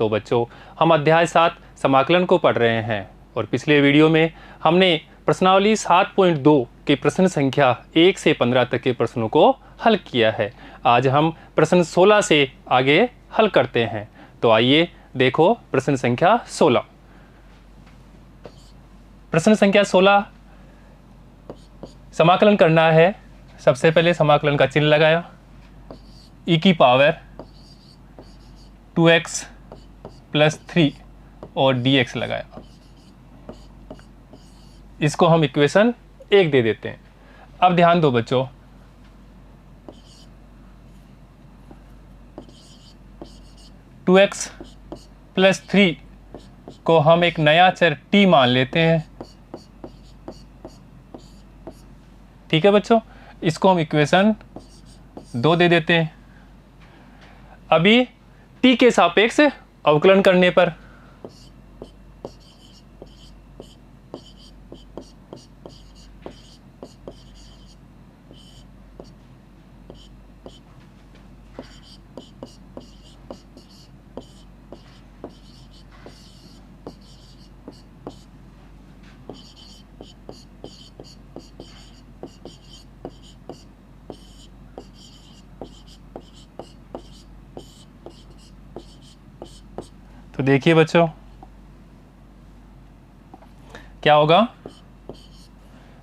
तो बच्चों हम अध्याय 7 समाकलन को पढ़ रहे हैं और पिछले वीडियो में हमने प्रश्नावली 7.2 के प्रश्न संख्या 1 से 15 तक के प्रश्नों को हल किया है। आज हम प्रश्न 16 से आगे हल करते हैं। तो आइए देखो प्रश्न संख्या 16। प्रश्न संख्या 16 समाकलन करना है। सबसे पहले समाकलन का चिन्ह लगाया, e की पावर 2x + 3 और dx लगाया। इसको हम इक्वेशन 1 दे देते हैं। अब ध्यान दो बच्चों, टू एक्स + 3 को हम एक नया चर t मान लेते हैं। ठीक है बच्चों, इसको हम इक्वेशन 2 दे देते हैं। अभी t के सापेक्ष अवकलन करने पर तो देखिए बच्चों क्या होगा।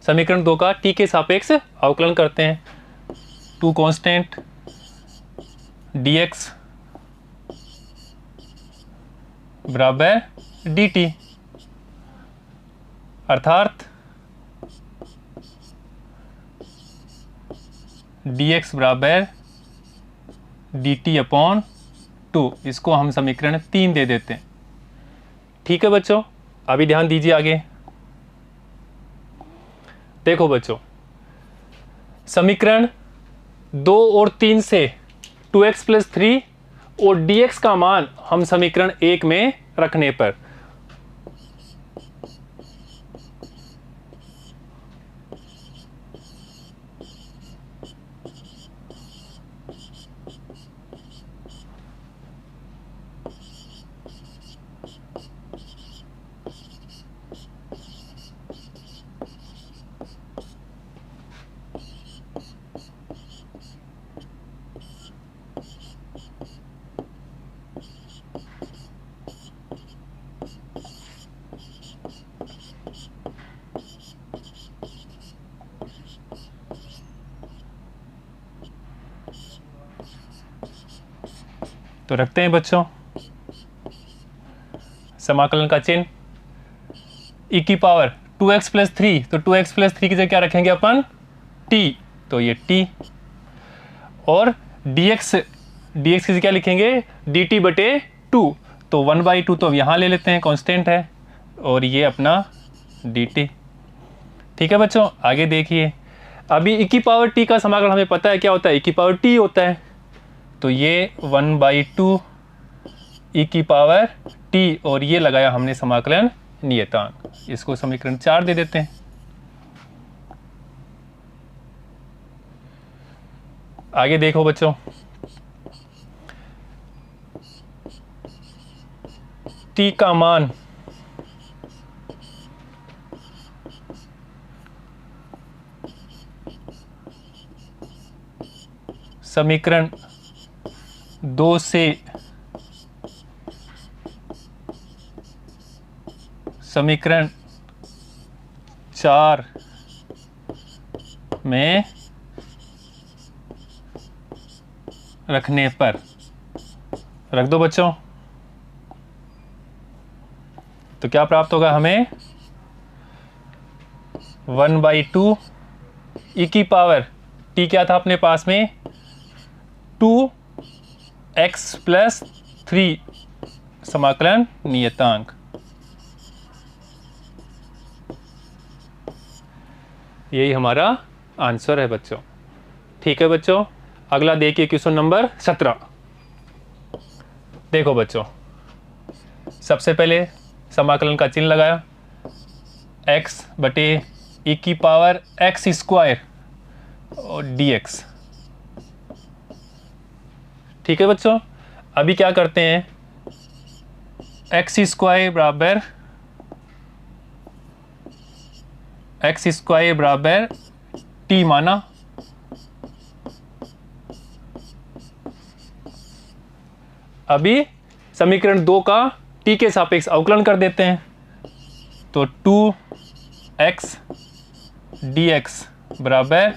समीकरण 2 का t के सापेक्ष अवकलन करते हैं। 2 कांस्टेंट dx बराबर dt, अर्थात dx बराबर dt/2। इसको हम समीकरण 3 दे देते हैं। ठीक है बच्चों, अभी ध्यान दीजिए आगे। देखो बच्चों, समीकरण 2 और 3 से 2x + 3 और dx का मान हम समीकरण 1 में रखने पर तो रखते हैं बच्चों समाकलन का चिन्ह, e की पावर 2x + 3, तो 2x + 3 की जगह क्या रखेंगे अपन t, तो ये t, और dx की जगह क्या लिखेंगे dt/2, तो 1/2 तो यहाँ ले लेते हैं, कांस्टेंट है, और ये अपना dt। ठीक है बच्चों, आगे देखिए। अभी e की पावर t का समाकलन हमें पता है क्या होता है, e की पावर t होता है, तो ये 1/2 e की पावर t, और ये लगाया हमने समाकलन नियतांक। इसको समीकरण 4 दे देते हैं। आगे देखो बच्चों, t का मान समीकरण 2 से समीकरण 4 में रखने पर रख दो बच्चों, तो क्या प्राप्त होगा हमें 1/2 e की पावर t क्या था अपने पास में 2x + 3 समाकलन नियतांक। यही हमारा आंसर है बच्चों। ठीक है बच्चों, अगला देखिए क्वेश्चन नंबर 17। देखो बच्चों, सबसे पहले समाकलन का चिन्ह लगाया, x/e की पावर x² और dx। ठीक है बच्चों, अभी क्या करते हैं, एक्स स्क्वायर बराबर टी माना, अभी समीकरण 2 का टी के सापेक्ष अवकलन कर देते हैं। तो 2x dx बराबर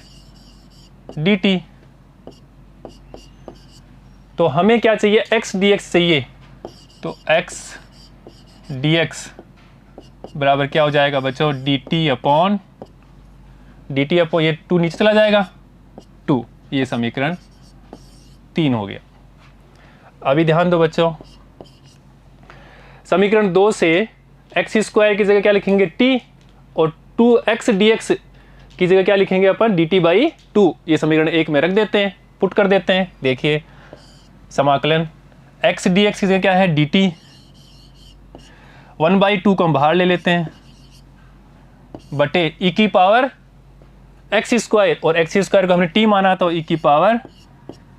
dt। तो हमें क्या चाहिए, x dx चाहिए। तो x dx बराबर क्या हो जाएगा बच्चों, dt अपॉन ये 2 नीचे चला जाएगा 2। ये समीकरण 3 हो गया। अभी ध्यान दो बच्चों, समीकरण 2 से एक्स स्क्वायर की जगह क्या लिखेंगे t, और 2x dx की जगह क्या लिखेंगे अपन, dt/2। ये समीकरण 1 में रख देते हैं, पुट कर देते हैं। देखिए समाकलन x dx की जगह क्या है, dt। 1/2 को हम बाहर ले लेते हैं, बटे e की पावर एक्स स्क्वायर, और एक्स स्क्वायर को हमने t माना तो e की पावर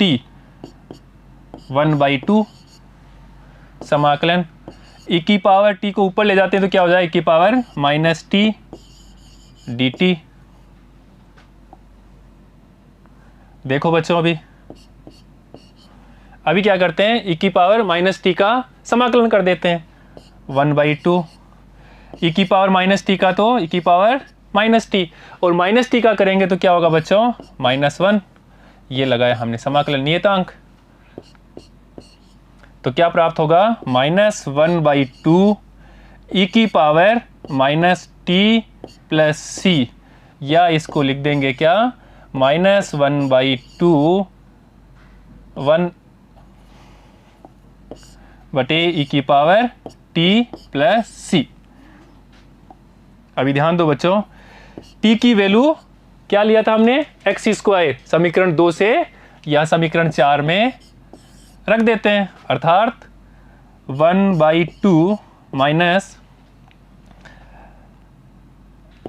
t 1/2 समाकलन e की पावर t को ऊपर ले जाते हैं तो क्या हो जाए, e की पावर -t dt। देखो बच्चों अभी क्या करते हैं, e की पावर -t का समाकलन कर देते हैं 1/2, e की पावर -t का तो e की पावर -t, और -t का करेंगे तो क्या होगा बच्चों, -1। ये लगाया हमने समाकलन नियतांक, तो क्या प्राप्त होगा, -1/2 e की पावर -t प्लस c, या इसको लिख देंगे क्या, -1/2 1 बटे e की पावर t प्लस c। अभी ध्यान दो बच्चों, t की वैल्यू क्या लिया था हमने, एक्स स्क्वायर, समीकरण 2 से या समीकरण 4 में रख देते हैं, अर्थात 1/2 माइनस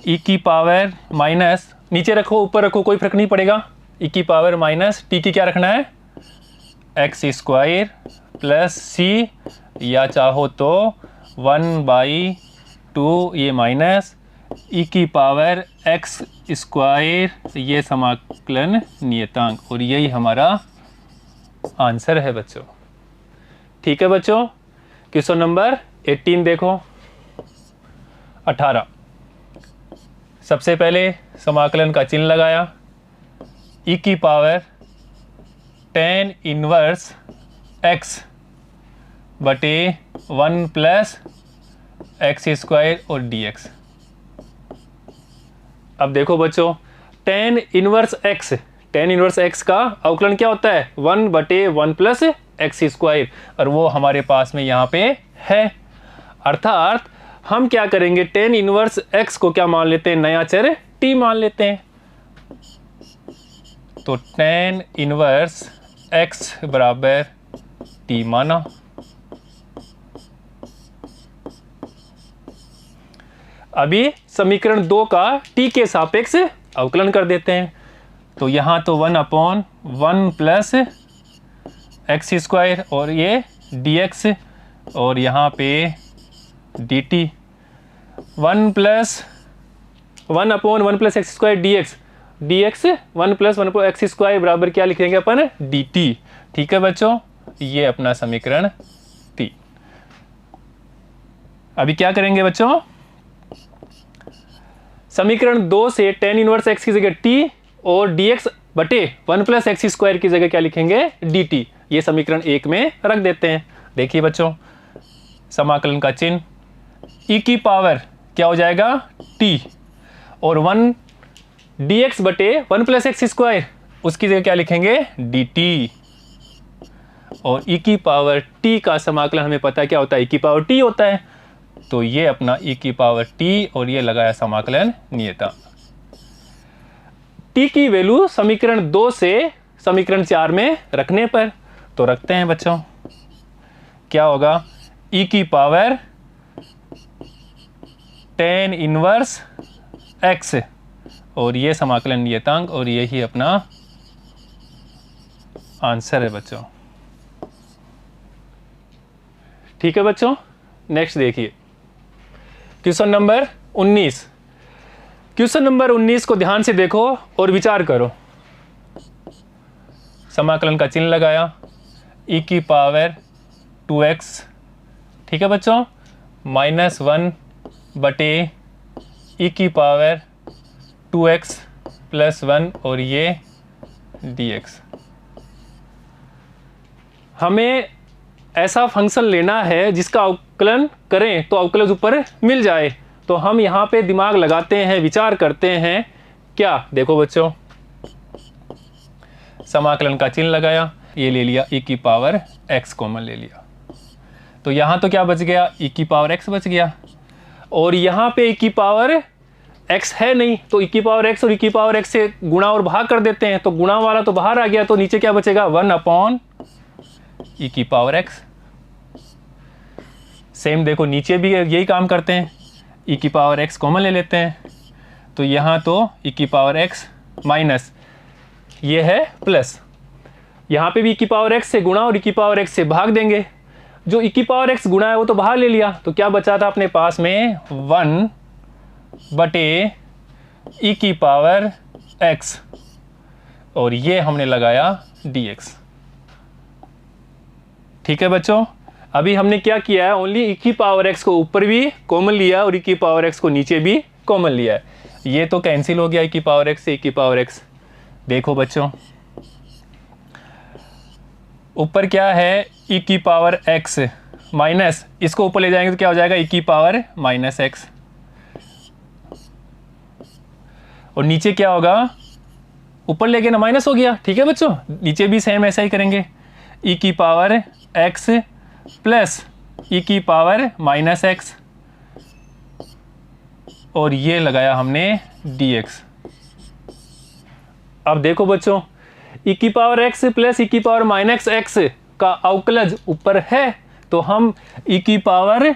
e की पावर माइनस, नीचे रखो ऊपर रखो कोई फर्क नहीं पड़ेगा, e की पावर माइनस t की क्या रखना है, एक्स स्क्वायर प्लस c, या चाहो तो 1/2 ये माइनस e की पावर एक्स स्क्वायर, ये समाकलन नियतांक, और यही हमारा आंसर है बच्चों। ठीक है बच्चों, क्वेश्चन नंबर 18 देखो, 18। सबसे पहले समाकलन का चिन्ह लगाया, e की पावर tan इनवर्स x बटे 1 प्लस एक्स स्क्वायर और dx। अब देखो बच्चों, tan इनवर्स x का अवकलन क्या होता है, 1/1 प्लस एक्स स्क्वायर, और वो हमारे पास में यहाँ पे है। अर्थात हम क्या करेंगे, tan इनवर्स x को क्या मान लेते हैं, नया चर t मान लेते हैं। तो tan इनवर्स x बराबर t माना। अभी समीकरण 2 का t के सापेक्ष अवकलन कर देते हैं। तो यहाँ तो 1/1 प्लस एक्स स्क्वायर, और ये dx, और यहाँ पे dt 1/1 plus x square dx 1 x square बराबर क्या लिखेंगे अपन, dt। ठीक है बच्चों, ये अपना समीकरण 3। अभी क्या करेंगे बच्चों, समीकरण 2 से tan इनवर्स x की जगह t और dx बटे 1 प्लस एक्स स्क्वायर की जगह क्या लिखेंगे, dt। ये समीकरण 1 में रख देते हैं। देखिए बच्चों, समाकलन का चिन्ह, e की पावर क्या हो जाएगा, t, और 1 dx बटे 1 प्लस एक्स स्क्वायर, उसकी जगह क्या लिखेंगे, dt। और e की पावर t का समाकलन हमें पता है क्या होता है, e की पावर t होता है। तो ये अपना e की पावर t, और ये लगाया समाकलन नियतांक। t की वैल्यू समीकरण 2 से समीकरण 4 में रखने पर, तो रखते हैं बच्चों, क्या होगा, e की पावर tan इनवर्स x, और ये समाकलन नियतांक, और यही अपना आंसर है बच्चों। ठीक है बच्चों, नेक्स्ट देखिए क्वेश्चन नंबर 19। क्वेश्चन नंबर 19 को ध्यान से देखो और विचार करो। समाकलन का चिन्ह लगाया, e की पावर 2x, ठीक है बच्चों, -1 बटे e की पावर 2x + 1 और ये dx। हमें ऐसा फंक्शन लेना है जिसका अवकलन करें तो अवकलज ऊपर मिल जाए। तो हम यहाँ पे दिमाग लगाते हैं, विचार करते हैं क्या। देखो बच्चों, समाकलन का चिन्ह लगाया, ये ले लिया e की पावर x कॉमन ले लिया, तो यहाँ तो क्या बच गया, e की पावर x बच गया। और यहाँ पे e की पावर x है नहीं, तो e की पावर x और e की पावर x से गुणा और भाग कर देते हैं, तो गुणा वाला तो बाहर आ गया, तो नीचे क्या बचेगा, 1/e की पावर x। सेम देखो नीचे भी यही काम करते हैं, e की पावर x कॉमन ले लेते हैं, तो यहाँ तो e की पावर x माइनस ये है प्लस, यहाँ पे भी e की पावर x से गुणा और e की पावर x से भाग देंगे। जो e की पावर x गुणा है वो तो बाहर ले लिया, तो क्या बचा था अपने पास में, 1 बटे e की पावर x और ये हमने लगाया dx। ठीक है बच्चों, अभी हमने क्या किया है, ओनली e की पावर x को ऊपर भी कॉमन लिया और e की पावर x को नीचे भी कॉमन लिया है। ये तो कैंसिल हो गया e की पावर x से e की पावर x। देखो बच्चों, ऊपर क्या है, e की पावर x माइनस, इसको ऊपर ले जाएंगे तो क्या हो जाएगा, e की पावर -x, और नीचे क्या होगा, ऊपर ले गए ना, माइनस हो गया। ठीक है बच्चों, नीचे भी सेम ऐसा ही करेंगे, e की पावर x प्लस e की पावर -x और ये लगाया हमने dx। अब देखो बच्चों, e की पावर x प्लस e की पावर -x का अवकलज ऊपर है, तो हम e की पावर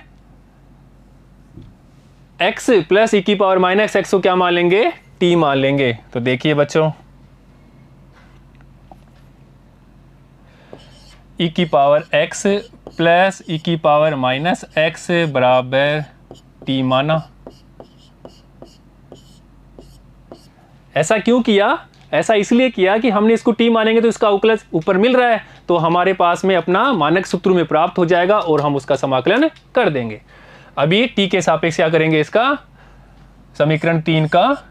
x प्लस e की पावर -x को क्या मान लेंगे, t मान लेंगे। तो देखिए बच्चों, e की पावर x प्लस e की पावर -x बराबर t माना। ऐसा क्यों किया, ऐसा इसलिए किया कि हमने इसको t मानेंगे तो इसका अवकलज ऊपर मिल रहा है, तो हमारे पास में अपना मानक सूत्र में प्राप्त हो जाएगा और हम उसका समाकलन कर देंगे। अभी t के सापेक्ष क्या करेंगे, इसका समीकरण 3 का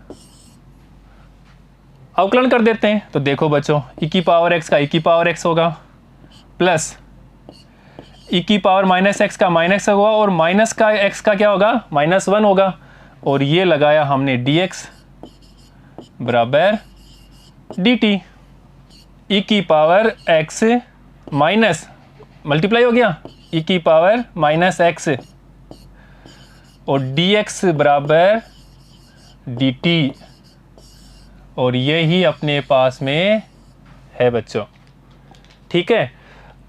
अवकलन कर देते हैं। तो देखो बच्चों, e की पावर x का e की पावर x होगा, प्लस e की पावर -x का -x होगा, और माइनस का x का क्या होगा, -1 होगा, और ये लगाया हमने dx बराबर dt। e की पावर x माइनस मल्टीप्लाई हो गया e की पावर -x और dx बराबर dt, और ये ही अपने पास में है बच्चों। ठीक है,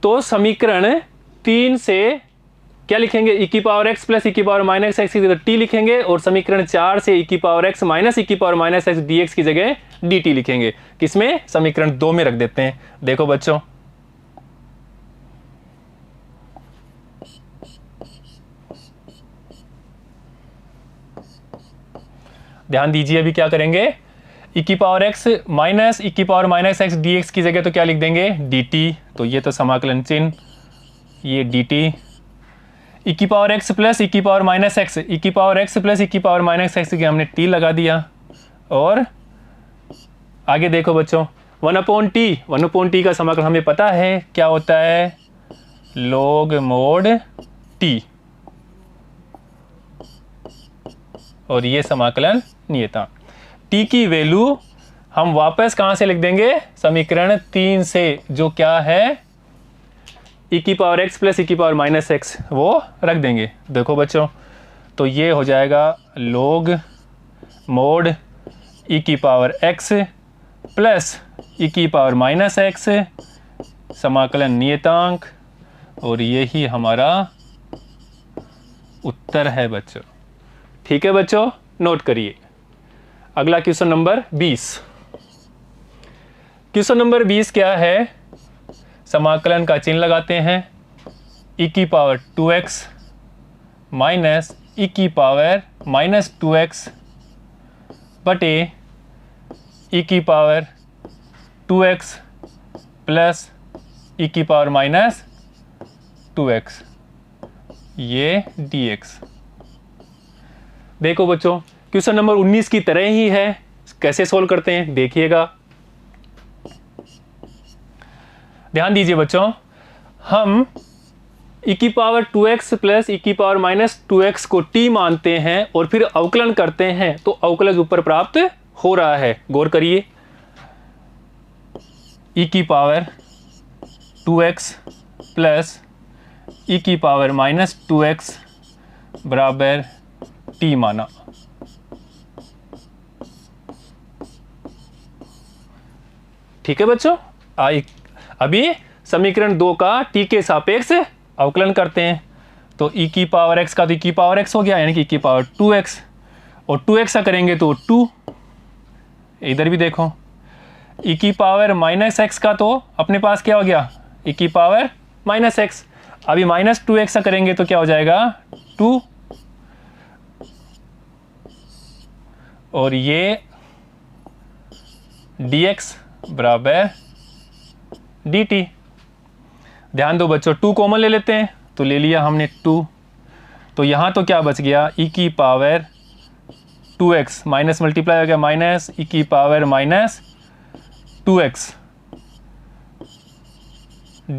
तो समीकरण 3 से क्या लिखेंगे, e की पावर x प्लस e की पावर -x की जगह t लिखेंगे, और समीकरण 4 से e की पावर x माइनस e की पावर -x dx की जगह dt लिखेंगे। किसमें, समीकरण 2 में रख देते हैं। देखो बच्चों, ध्यान दीजिए, अभी क्या करेंगे, e की पावर x माइनस e की पावर -x dx की जगह तो क्या लिख देंगे, dt। तो ये तो समाकलन चिन्ह, ये dt, e की पावर x प्लस e की पावर -x, e की पावर x प्लस e की पावर -x की हमने t लगा दिया, और आगे देखो बच्चों, 1/t का समाकलन हमें पता है क्या होता है, log mod t, और ये समाकलन नियतांक। t की वैल्यू हम वापस कहां से लिख देंगे, समीकरण 3 से, जो क्या है, e की पावर x प्लस e की पावर -x, वो रख देंगे। देखो बच्चों, तो ये हो जाएगा log mod e की पावर x प्लस e की पावर -x समाकलन नियतांक, और यही हमारा उत्तर है बच्चों। ठीक है बच्चों, नोट करिए। अगला क्वेश्चन नंबर 20। क्वेश्चन नंबर 20 क्या है, समाकलन का चिन्ह लगाते हैं, e की पावर 2x माइनस ई की पावर माइनस 2x बटे ई की पावर 2x प्लस ई की पावर माइनस 2x, ये dx। देखो बच्चों, क्वेश्चन नंबर 19 की तरह ही है। कैसे सोल्व करते हैं देखिएगा, ध्यान दीजिए बच्चों। हम ई की पावर 2x प्लस ई की पावर माइनस 2x को t मानते हैं और फिर अवकलन करते हैं, तो अवकलज ऊपर प्राप्त हो रहा है। गौर करिए, ई की पावर 2x प्लस ई की पावर माइनस 2x बराबर t माना। ठीक है बच्चों, अभी समीकरण 2 का t के सापेक्ष अवकलन करते हैं। तो e की पावर x का तो e की पावर x हो गया, यानी कि e की पावर 2x, और 2x का करेंगे तो 2। इधर भी देखो, e की पावर माइनस x का तो अपने पास क्या हो गया, e की पावर माइनस x। अभी माइनस 2x का करेंगे तो क्या हो जाएगा 2, और ये dx बराबर dt। ध्यान दो बच्चों, 2 कॉमन ले लेते हैं, तो ले लिया हमने 2। तो यहाँ तो क्या बच गया, e की पावर 2x माइनस मल्टीप्लाई हो गया माइनस e की पावर माइनस 2x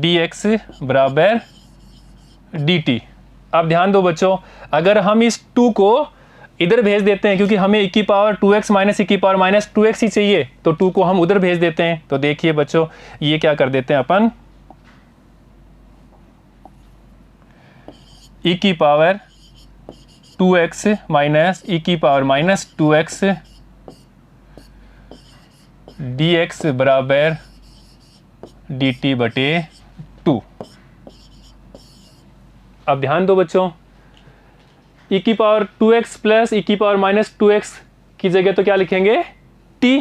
dx बराबर dt। अब ध्यान दो बच्चों, अगर हम इस 2 को इधर भेज देते हैं, क्योंकि हमें e की पावर 2x माइनस e की पावर माइनस 2x ही चाहिए, तो 2 को हम उधर भेज देते हैं। तो देखिए बच्चों, ये क्या कर देते हैं अपन, e की पावर 2x माइनस e की पावर माइनस 2x dx बराबर dt बटे 2। अब ध्यान दो बच्चों, e की पावर 2x प्लस e की पावर माइनस 2x की जगह तो क्या लिखेंगे t,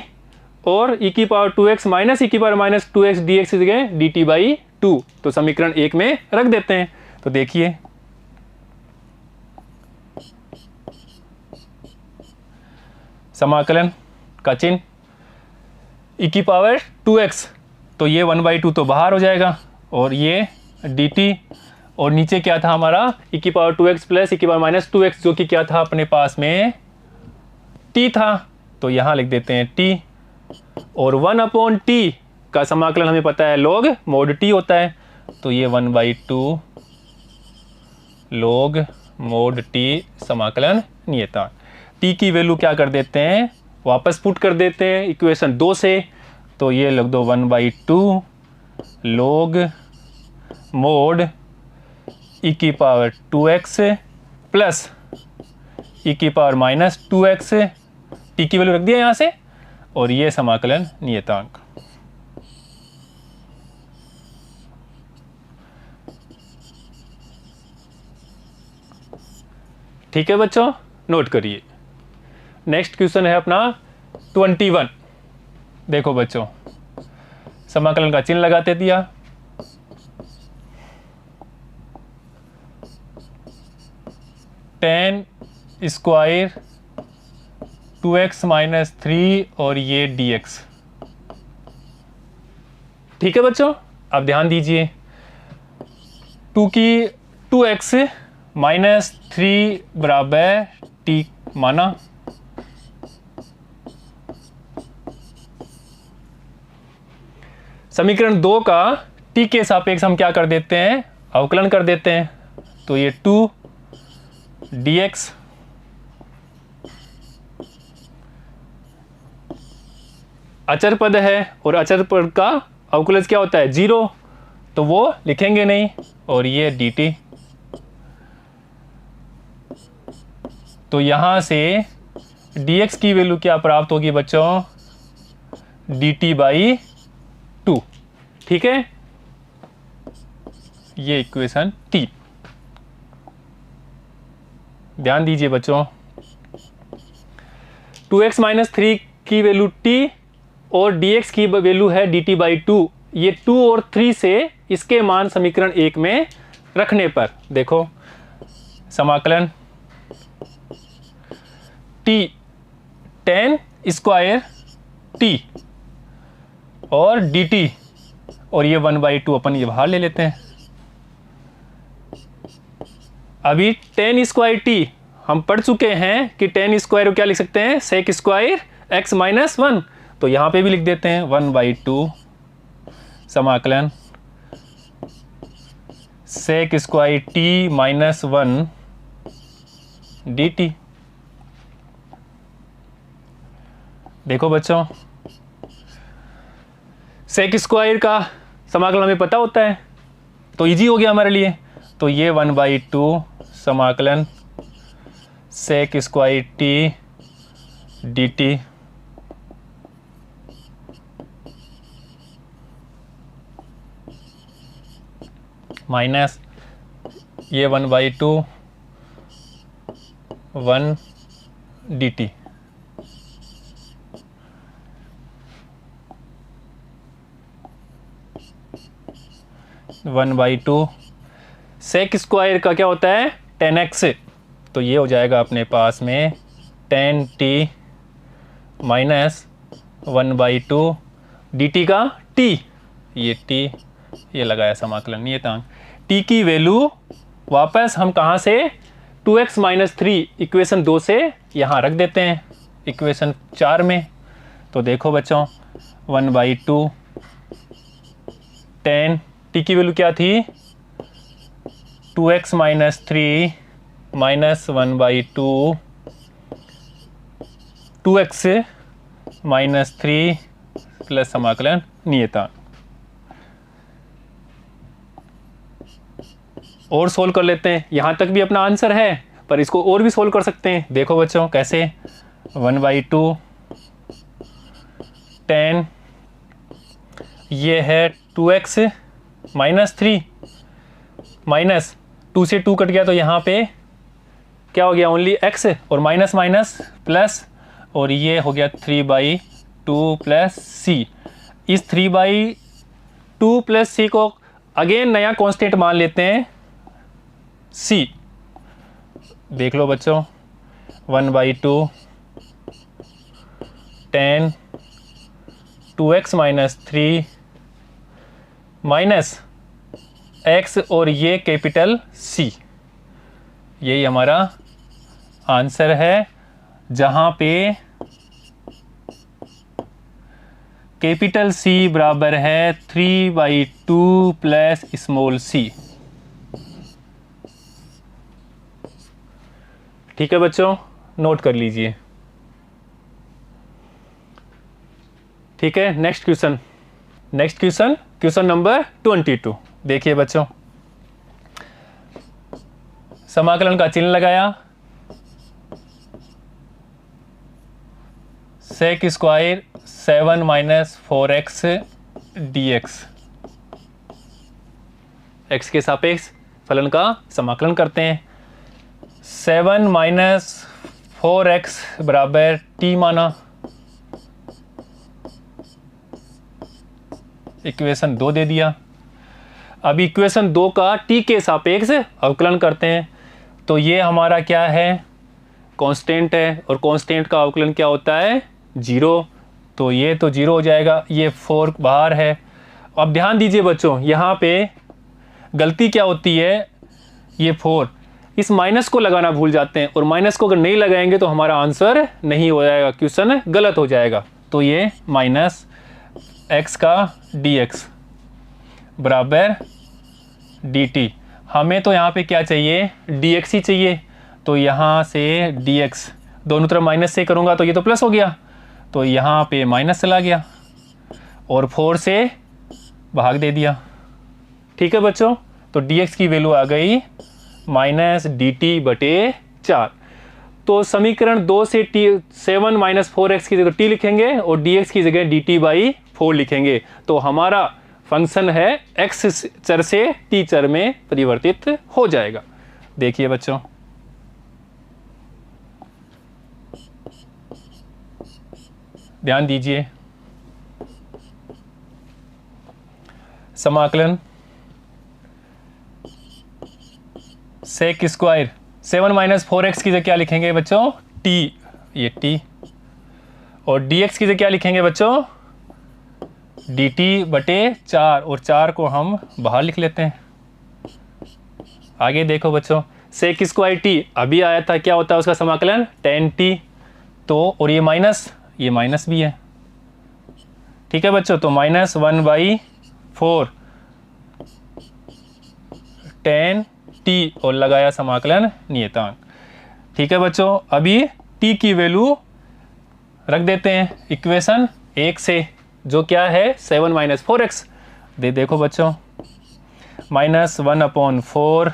और e की पावर 2x माइनस e की पावर माइनस 2x dx की जगह dt बाई 2। तो समीकरण 1 में रख देते हैं। तो देखिए, समाकलन का चिन्ह, e की पावर 2x, तो ये 1/2 तो बाहर हो जाएगा, और ये dt, और नीचे क्या था हमारा e की पावर 2x प्लस e की पावर माइनस 2x, जो कि क्या था अपने पास में t था, तो यहाँ लिख देते हैं t, और 1/t का समाकलन हमें पता है log mod t होता है, तो ये 1/2 log mod t समाकलन नियतांक। t की वैल्यू क्या कर देते हैं, वापस पुट कर देते हैं इक्वेशन 2 से, तो ये लिख दो 1/2 log mod e की पावर 2x प्लस e की पावर माइनस 2x, t की वैल्यू रख दिया यहाँ से, और ये समाकलन नियतांक। ठीक है बच्चों, नोट करिए। नेक्स्ट क्वेश्चन है अपना 21। देखो बच्चों, समाकलन का चिन्ह लगाते दिया, tan स्क्वायर 2x माइनस 3 और ये dx। ठीक है बच्चों, अब ध्यान दीजिए, 2x माइनस 3 बराबर t माना। समीकरण 2 का t के सापेक्ष हम क्या कर देते हैं, अवकलन कर देते हैं। तो ये 2 dx अचर पद है, और अचर पद का अवकलज क्या होता है 0, तो वो लिखेंगे नहीं, और ये dt। तो यहां से dx की वैल्यू क्या प्राप्त होगी बच्चों, dt बाई 2। ठीक है, ये इक्वेशन 3। ध्यान दीजिए बच्चों, 2x माइनस 3 की वैल्यू t और dx की वैल्यू है dt बाई 2। ये 2 और 3 से इसके मान समीकरण 1 में रखने पर देखो समाकलन t tan स्क्वायर t और dt, और ये 1/2 अपन ये बाहर ले लेते हैं। अभी tan स्क्वायर t हम पढ़ चुके हैं कि tan स्क्वायर को क्या लिख सकते हैं, sec स्क्वायर x माइनस 1, तो यहाँ पे भी लिख देते हैं 1/2 समाकलन sec square t minus 1 dt। देखो बच्चों, sec स्क्वायर का समाकलन हमें पता होता है, तो इजी हो गया हमारे लिए। तो ये 1/2 समाकलन sec square t dt minus ये 1/2 1 dt। One by two sec square का क्या होता है, 10x, तो ये हो जाएगा अपने पास में 10t माइनस 1/2 dt का t, ये t ये लगाया समाकलन नियतांक। t की वैल्यू वापस हम कहाँ से, 2x माइनस 3 इक्वेशन 2 से यहाँ रख देते हैं इक्वेशन 4 में। तो देखो बच्चों 1/2 10, t की वैल्यू क्या थी, 2x minus 3 minus 1/2 2x minus 3 plus समाकलन नियतांक। और सोल्व कर लेते हैं, यहाँ तक भी अपना आंसर है, पर इसको और भी सोल्व कर सकते हैं। देखो बच्चों कैसे, 1/2 10, ये है 2x माइनस 3 माइनस 2 से 2 कट गया, तो यहाँ पे क्या हो गया, ओनली x, और माइनस माइनस प्लस, और ये हो गया 3/2 प्लस c। इस 3/2 प्लस c को अगेन नया कांस्टेंट मान लेते हैं c। देख लो बच्चों 1/2 10 2x माइनस 3 माइनस x, और ये कैपिटल C, यही हमारा आंसर है, जहाँ पे कैपिटल C बराबर है 3/2 प्लस स्मॉल c। ठीक है बच्चों, नोट कर लीजिए। ठीक है, नेक्स्ट क्वेश्चन, क्वेश्चन नंबर 22। देखिए बच्चों, समाकलन का चिन्ह लगाया, sec square 7 minus 4x dx, x के सापेक्ष फलन का समाकलन करते हैं। 7 माइनस 4x बराबर t माना, इक्वेशन 2 दे दिया। अब इक्वेशन 2 का t के सापेक्ष अवकलन करते हैं, तो ये हमारा क्या है, कांस्टेंट है, और कांस्टेंट का अवकलन क्या होता है, 0, तो ये तो 0 हो जाएगा, ये 4 बाहर है। अब ध्यान दीजिए बच्चों, यहाँ पे गलती क्या होती है, ये 4 इस माइनस को लगाना भूल जाते हैं, और माइनस को अगर नहीं लगाएंगे तो हमारा आंसर नहीं हो जाएगा, क्वेश्चन गलत हो जाएगा। तो ये माइनस x का dx बराबर dt, हमें तो यहाँ पे क्या चाहिए, dx ही चाहिए, तो यहाँ से dx दोनों तरफ माइनस से करूँगा तो ये तो प्लस हो गया, तो यहाँ पे माइनस चला गया, और 4 से भाग दे दिया। ठीक है बच्चों, तो dx की वैल्यू आ गई माइनस dt/4। तो समीकरण 2 से 7 माइनस 4x की जगह t लिखेंगे, और dx की जगह dt/4 लिखेंगे, तो हमारा फंक्शन है x चर से t चर में परिवर्तित हो जाएगा। देखिए बच्चों, ध्यान दीजिए, समाकलन सेक स्क्वायर 7 माइनस 4x की जगह क्या लिखेंगे बच्चों, t, ये t, और dx की जगह क्या लिखेंगे बच्चों, dt बटे 4, और 4 को हम बाहर लिख लेते हैं। आगे देखो बच्चों, सेक स्क्वायर t अभी आया था, क्या होता है उसका समाकलन, tan t, तो और ये माइनस भी है, ठीक है बच्चों, तो -1/4 tan t और लगाया समाकलन नियतांक। ठीक है बच्चों, अभी t की वैल्यू रख देते हैं इक्वेशन 1 से, जो क्या है 7 माइनस 4x। देखो बच्चों, -1/4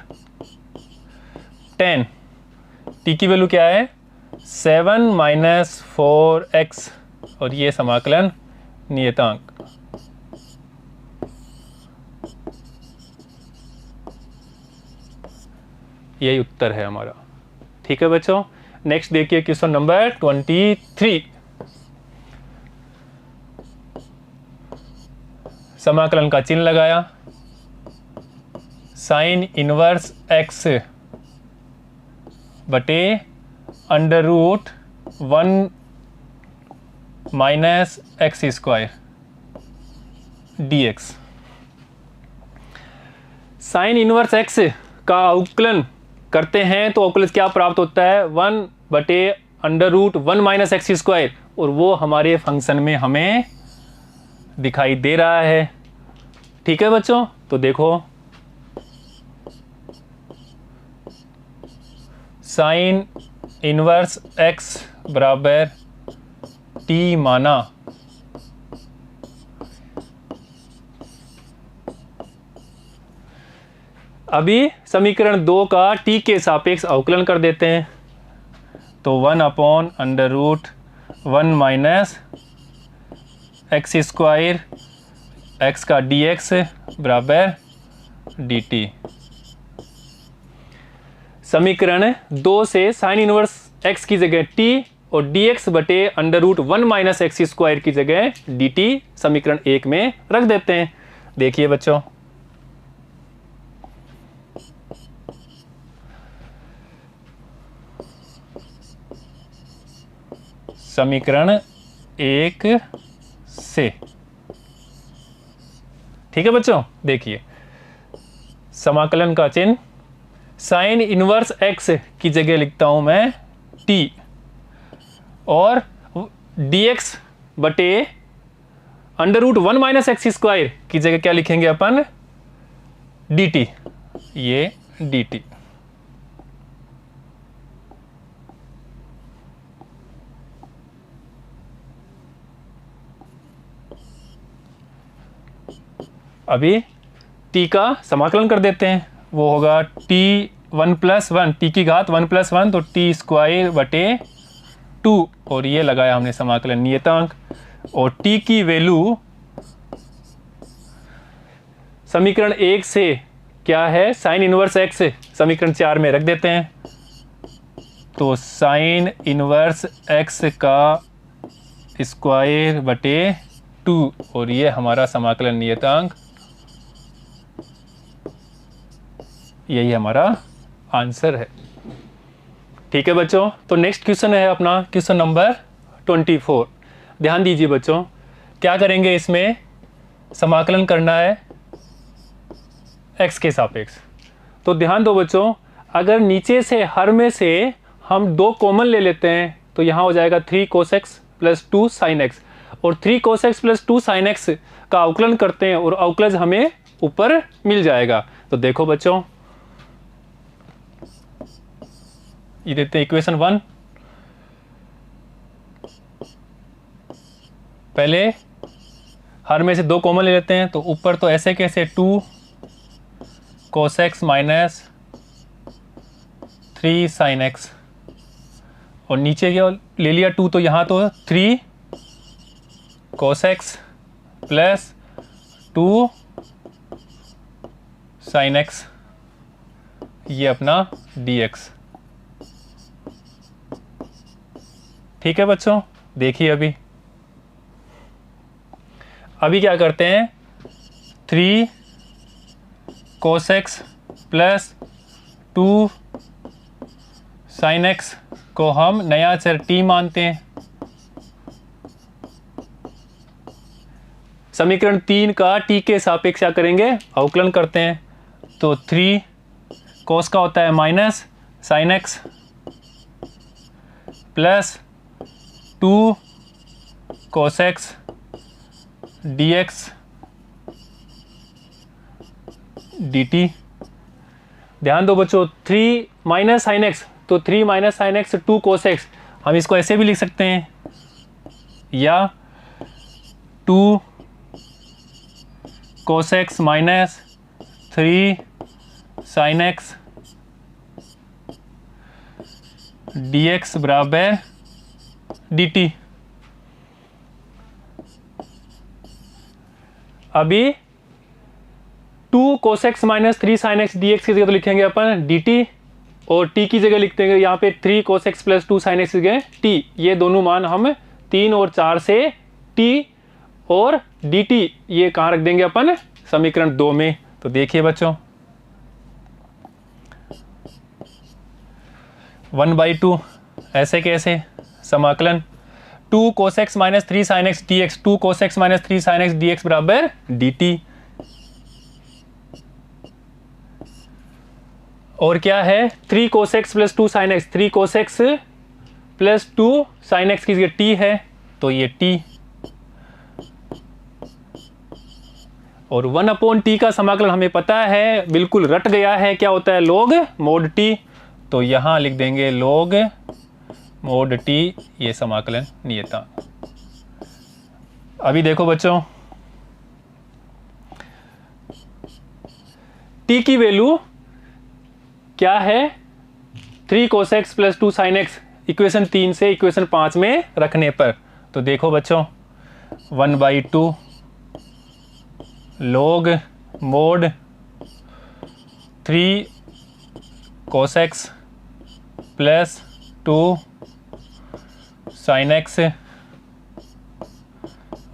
tan, t की वैल्यू क्या है 7 माइनस 4x, और ये समाकलन नियतांक। यही उत्तर है हमारा। ठीक है बच्चों, नेक्स्ट देखिए क्वेश्चन नंबर 23। समाकलन का चिन्ह लगाया, साइन इनवर्स x बटे √1 minus x square dx। Sine inverse x का अवकलन करते हैं तो अवकलन क्या प्राप्त होता है, 1 बटे √1 माइनस एक्स स्क्वायर, और वो हमारे फंक्शन में हमें दिखाई दे रहा है। ठीक है बच्चों, तो देखो साइन इनवर्स x बराबर t माना, अभी समीकरण 2 का t के सापेक्ष अवकलन कर देते हैं, तो 1/√1 माइनस एक्स स्क्वायर x का dx बराबर dt। समीकरण 2 से साइन इनवर्स x की जगह t और dx बटे √1 माइनस एक्स स्क्वायर की जगह dt समीकरण 1 में रख देते हैं। देखिए बच्चों, समीकरण 1 से, ठीक है बच्चों, देखिए समाकलन का चिन्ह, साइन इनवर्स x की जगह लिखता हूं मैं t, और dx बटे √1 माइनस एक्स स्क्वायर की जगह क्या लिखेंगे अपन, dt, ये dt। अभी t का समाकलन कर देते हैं, वो होगा t1 + 1, t की घात 1 + 1, तो t स्क्वायर बटे 2, और ये लगाया हमने समाकलन नियतांक, और t की वैल्यू समीकरण 1 से क्या है, साइन इनवर्स x समीकरण 4 में रख देते हैं, तो साइन इनवर्स x का स्क्वायर बटे 2, और ये हमारा समाकलन नियतांक, यही हमारा आंसर है। ठीक है बच्चों, तो नेक्स्ट क्वेश्चन है अपना क्वेश्चन नंबर 24। ध्यान दीजिए बच्चों, क्या करेंगे, इसमें समाकलन करना है x के सापेक्ष। तो ध्यान दो बच्चों, अगर नीचे से हर में से हम 2 कॉमन ले लेते हैं तो यहाँ हो जाएगा 3 cos x + 2 sin x, और 3 cos x + 2 sin x का अवकलन करते हैं और अवकलज हमें ऊपर मिल जाएगा। तो देखो बच्चों, ये देते हैं इक्वेशन 1, पहले हर में से 2 कॉमन ले लेते हैं, तो ऊपर तो ऐसे कैसे 2 cos x minus 3 sin x, और नीचे क्या ले लिया 2, तो यहाँ तो 3 cos x + 2 sin x, ये अपना dx। ठीक है बच्चों, देखिए अभी क्या करते हैं, 3 cos x + 2 साइन एक्स को हम नया चर t मानते हैं। समीकरण 3 का t के सापेक्ष क्या करेंगे, अवकलन करते हैं। तो 3 cos का होता है minus sine x plus 2 cos x dx dt। ध्यान दो बच्चों, 3 माइनस साइन एक्स, तो 3 minus sine x 2 cos x, हम इसको ऐसे भी लिख सकते हैं, या 2 cos x minus 3 sine x dx बराबर dt। अभी 2 cos x minus 3 sine x dx की जगह तो लिखेंगे अपन dt, और t की जगह लिखते हैं यहाँ पे 3 cos x plus 2 sine x की जगह t। ये दोनों मान हम 3 और 4 से t और dt ये कहाँ रख देंगे अपन, समीकरण 2 में। तो देखिए बच्चों 1/2 ऐसे कैसे, समाकलन 2 cos x minus 3 sine x dx, 2 cos x minus 3 sine x dx बराबर dt। और क्या है, 3 cos x plus 2 sine x, 3 cos x plus 2 sine x की जगह t है, तो ये t, और 1/t का समाकलन हमें पता है, बिल्कुल रट गया है, क्या होता है, log mod t। तो यहां लिख देंगे log mod t, ये समाकलन नियतांक। अभी देखो बच्चों, t की वैल्यू क्या है, 3 cos x plus 2 sine x, equation 3 से इक्वेशन 5 में रखने पर। तो देखो बच्चों 1/2 log mod 3 cos x plus 2 sine x,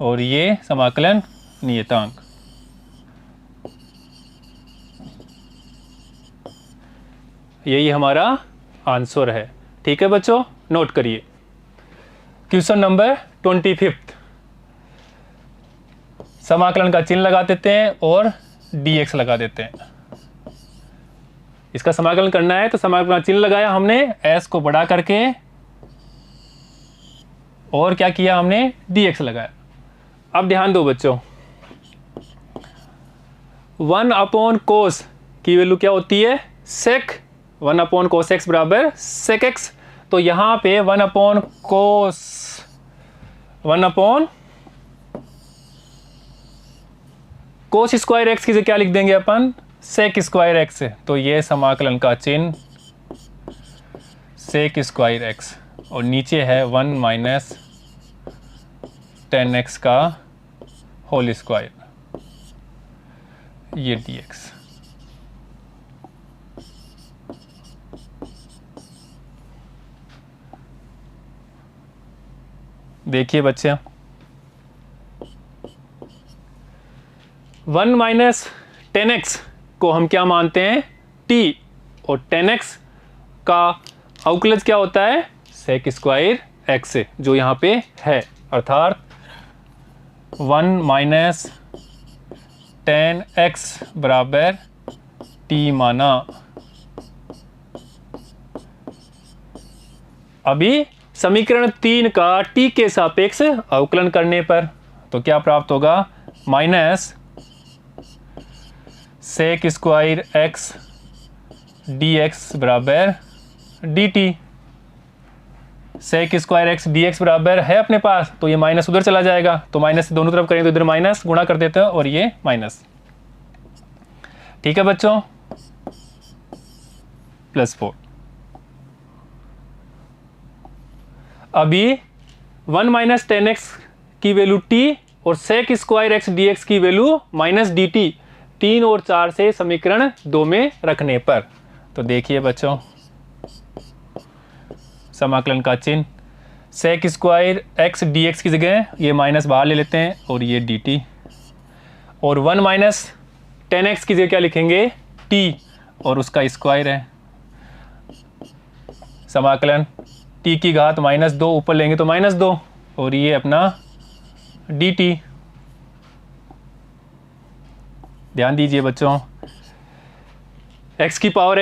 और ये समाकलन नियतांक। यही हमारा आंसर है। ठीक है बच्चों, नोट करिए। क्वेश्चन नंबर 25, समाकलन का चिन्ह लगा देते हैं और dx लगा देते हैं। इसका समाकलन करना है तो समाकलन का चिन्ह लगाया हमने s को बढ़ा करके, और क्या किया हमने, dx लगाया। अब ध्यान दो बच्चों, 1/cos की वैल्यू क्या होती है, sec, 1/cos x बराबर sec x। तो यहां पे 1/cos स्क्वायर x की जगह क्या लिख देंगे अपन, sec स्क्वायर x। तो ये समाकलन का चिन्ह sec स्क्वायर x, और नीचे है 1 माइनस 10x का होल स्क्वायर, ये dx। देखिए बच्चे, 1 माइनस 10x को हम क्या मानते हैं, t, और 10x का अवकलज क्या होता है, sec स्क्वायर x, जो यहाँ पे है, अर्थात 1 माइनस 10x बराबर t माना। अभी समीकरण 3 का t के सापेक्ष अवकलन करने पर तो क्या प्राप्त होगा, minus sec square x dx बराबर dt। sec square x dx बराबर है अपने पास, तो ये माइनस उधर चला जाएगा, तो माइनस से दोनों तरफ करें तो इधर माइनस गुणा कर देते हैं, और ये माइनस। ठीक है बच्चों, +4। अभी 1 माइनस 10x की वैल्यू t और sec स्क्वायर x dx की वैल्यू माइनस dt, 3 और 4 से समीकरण 2 में रखने पर। तो देखिए बच्चों, समाकलन का चिन्ह sec स्क्वायर x dx की जगह ये माइनस बाहर ले लेते हैं, और ये dt, और 1 माइनस 10x की जगह क्या लिखेंगे, t, और उसका स्क्वायर है समाकलन t की घात -2 ऊपर लेंगे तो -2 और ये अपना dt। ध्यान दीजिए बच्चों, x की पावर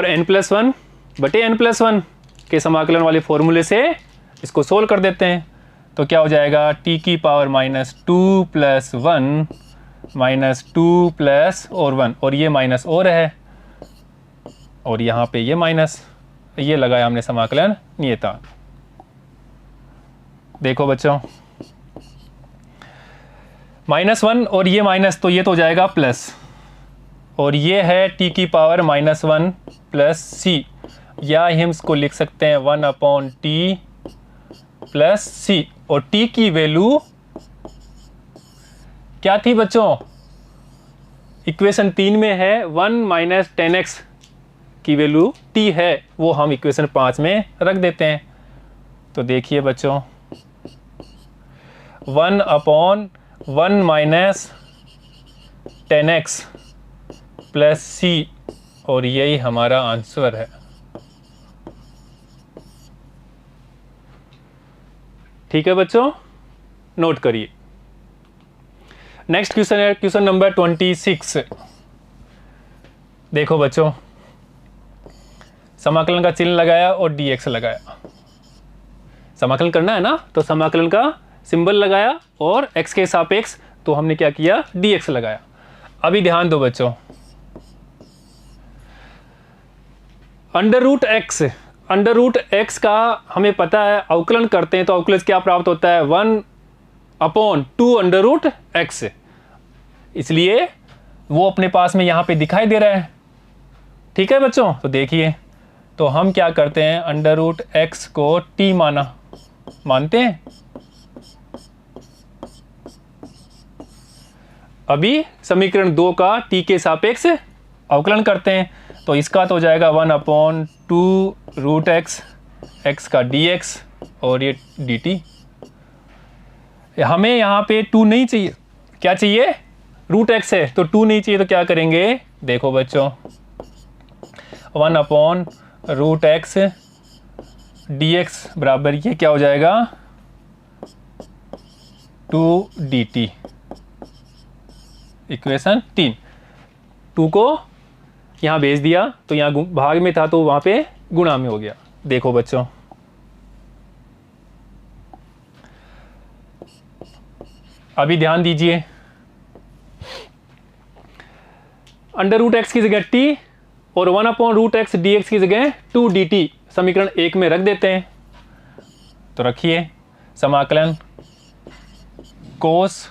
n+1 बटे n+1 के समाकलन वाले फॉर्मूले से इसको सोल्व कर देते हैं। तो क्या हो जाएगा, t की पावर -2 + 1 -2 प्लस और 1 और ये माइनस और है और यहाँ पे ये माइनस, ये लगाया हमने समाकलन नियतांक। देखो बच्चों -1 और ये माइनस, तो ये तो हो जाएगा प्लस और ये है t की पावर -1 प्लस c, या हम इसको लिख सकते हैं 1/t प्लस c। और t की वैल्यू क्या थी बच्चों, इक्वेशन 3 में है 1 - 10x की वैल्यू t है, वो हम इक्वेशन 5 में रख देते हैं। तो देखिए बच्चों 1/1 - 10x प्लस c और यही हमारा आंसर है। ठीक है बच्चों, नोट करिए। नेक्स्ट क्वेश्चन है क्वेश्चन नंबर 26। देखो बच्चों समाकलन का चिन्ह लगाया और dx लगाया, समाकलन करना है ना, तो समाकलन का सिंबल लगाया और x के सापेक्ष तो हमने क्या किया, dx लगाया। अभी ध्यान दो बच्चों, अंडर रूट x का हमें पता है, अवकलन करते हैं तो अवकलज क्या प्राप्त होता है, 1/2 √x। इसलिए वो अपने पास में यहाँ पे दिखाई दे रहा है। ठीक है बच्चों, तो देखिए, तो हम क्या करते हैं, अंडर रूट x को t मानते हैं। अभी समीकरण 2 का t के सापेक्ष अवकलन करते हैं, तो इसका तो हो जाएगा 1/2 √x, x का dx और ये dt। हमें यहाँ पे 2 नहीं चाहिए, क्या चाहिए, √x है, तो 2 नहीं चाहिए, तो क्या करेंगे, देखो बच्चों 1/√x dx बराबर ये क्या हो जाएगा, 2 dt। इक्वेशन 3, 2 को यहाँ भेज दिया, तो यहाँ भाग में था तो वहाँ पे गुणा में हो गया। देखो बच्चों अभी ध्यान दीजिए, अंडर रूट x की जगह t और 1/√x dx की जगह 2 dt समीकरण 1 में रख देते हैं। तो रखिए समाकलन कोस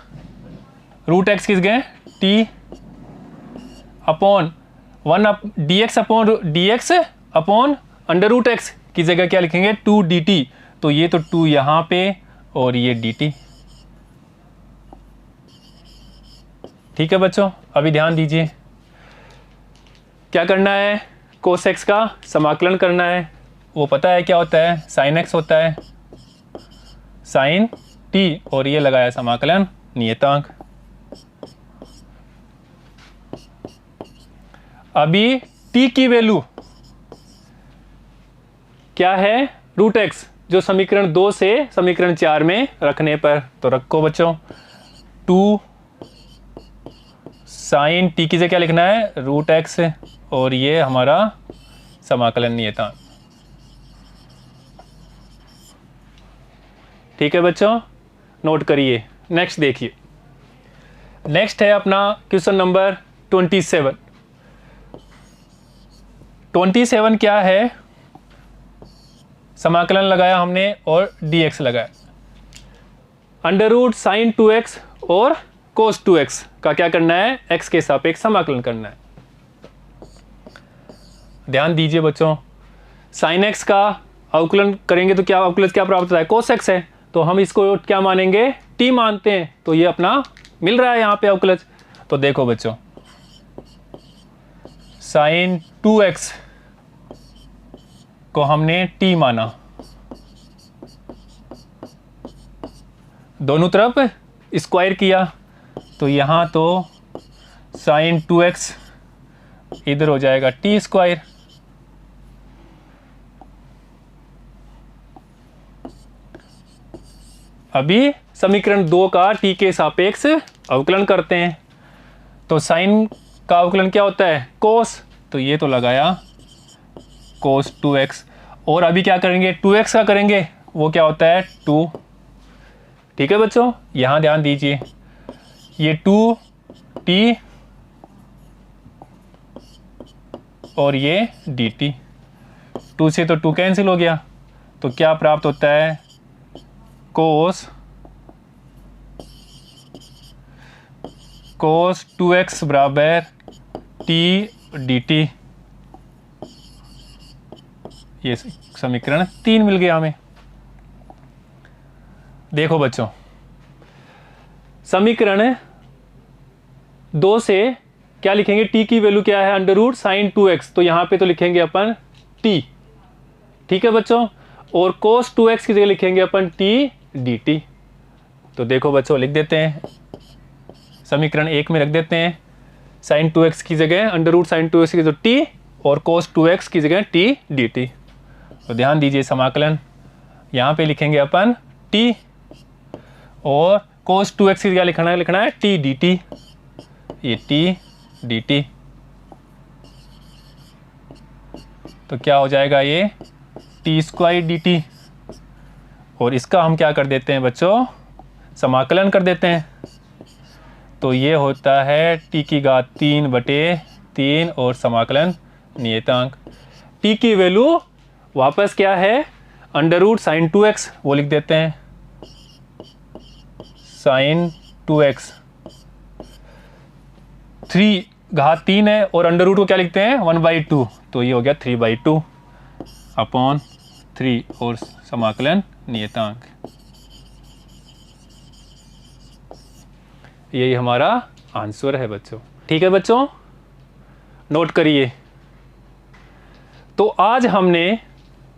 √x की जगह t upon dx upon under root x की जगह क्या लिखेंगे, 2 dt। तो ये तो 2 यहाँ पे और ये dt। ठीक है बच्चों, अभी ध्यान दीजिए, क्या करना है, कोस x का समाकलन करना है। वो पता है क्या होता है, साइन x होता है, साइन t और ये लगाया समाकलन नियतांक। अभी t की वैल्यू क्या है, √x, जो समीकरण 2 से समीकरण 4 में रखने पर, तो रखो बच्चों 2 साइन t की जगह क्या लिखना है, √x और ये हमारा समाकलन नियतांक। ठीक है बच्चों, नोट करिए। नेक्स्ट देखिए, नेक्स्ट है अपना क्वेश्चन नंबर 27। 27 क्या है, समाकलन लगाया हमने और dx लगाया, अंडर रूट sin 2x और cos 2x का क्या करना है, x के सापेक्ष समाकलन करना है। ध्यान दीजिए बच्चों, sin x का अवकलन करेंगे तो क्या अवकलज क्या प्राप्त होता है, cos x है, तो हम इसको क्या मानेंगे, t मानते हैं, तो ये अपना मिल रहा है यहाँ पे अवकलज। तो देखो बच्चों sin 2x को हमने t माना, दोनों तरफ स्क्वायर किया, तो यहाँ तो sin 2x इधर हो जाएगा t स्क्वायर अभी समीकरण 2 का t के सापेक्ष अवकलन करते हैं। तो साइन का अवकलन क्या होता है? कोस, तो ये तो लगाया कोस 2x। और अभी क्या करेंगे? 2x का करेंगे, वो क्या होता है? 2। ठीक है बच्चों, यहाँ ध्यान दीजिए, ये 2t और ये dt, 2 से तो 2 कैंसिल हो गया, तो क्या प्राप्त होता है? कोस 2x बराबर t dt। ये समीकरण 3 मिल गया हमें। देखो बच्चों, समीकरण 2 से क्या लिखेंगे? t की वैल्यू क्या है? अंडर रूट साइन 2x, तो यहां पे तो लिखेंगे अपन t। ठीक है बच्चों, और cos 2x की जगह लिखेंगे अपन t dt। तो देखो बच्चों, लिख देते हैं, समीकरण 1 में रख देते हैं साइन 2x की जगह अंडर रूट साइन 2x की जगह t और cos 2x की जगह t dt। तो ध्यान दीजिए, समाकलन यहाँ पे लिखेंगे अपन t और cos 2x की जगह लिखना है t dt, ये t dt। तो क्या हो जाएगा? ये t स्क्वायर dt, और इसका हम क्या कर देते हैं बच्चों? समाकलन कर देते हैं। तो ये होता है t की घात 3/3 और समाकलन नियतांक। t की वैल्यू वापस क्या है? अंडर रूट साइन 2x, वो लिख देते हैं साइन 2x। 3 घात 3 है और अंडर रूट को क्या लिखते हैं? 1/2, तो ये हो गया 3/2 अपॉन 3 और समाकलन नियतांक। यही हमारा आंसर है बच्चों। ठीक है बच्चों, नोट करिए। तो आज हमने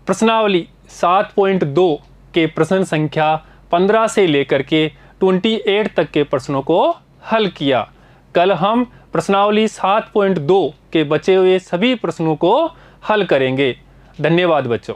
प्रश्नावली 7.2 के प्रश्न संख्या 15 से लेकर के 28 तक के प्रश्नों को हल किया। कल हम प्रश्नावली 7.2 के बचे हुए सभी प्रश्नों को हल करेंगे। धन्यवाद बच्चों।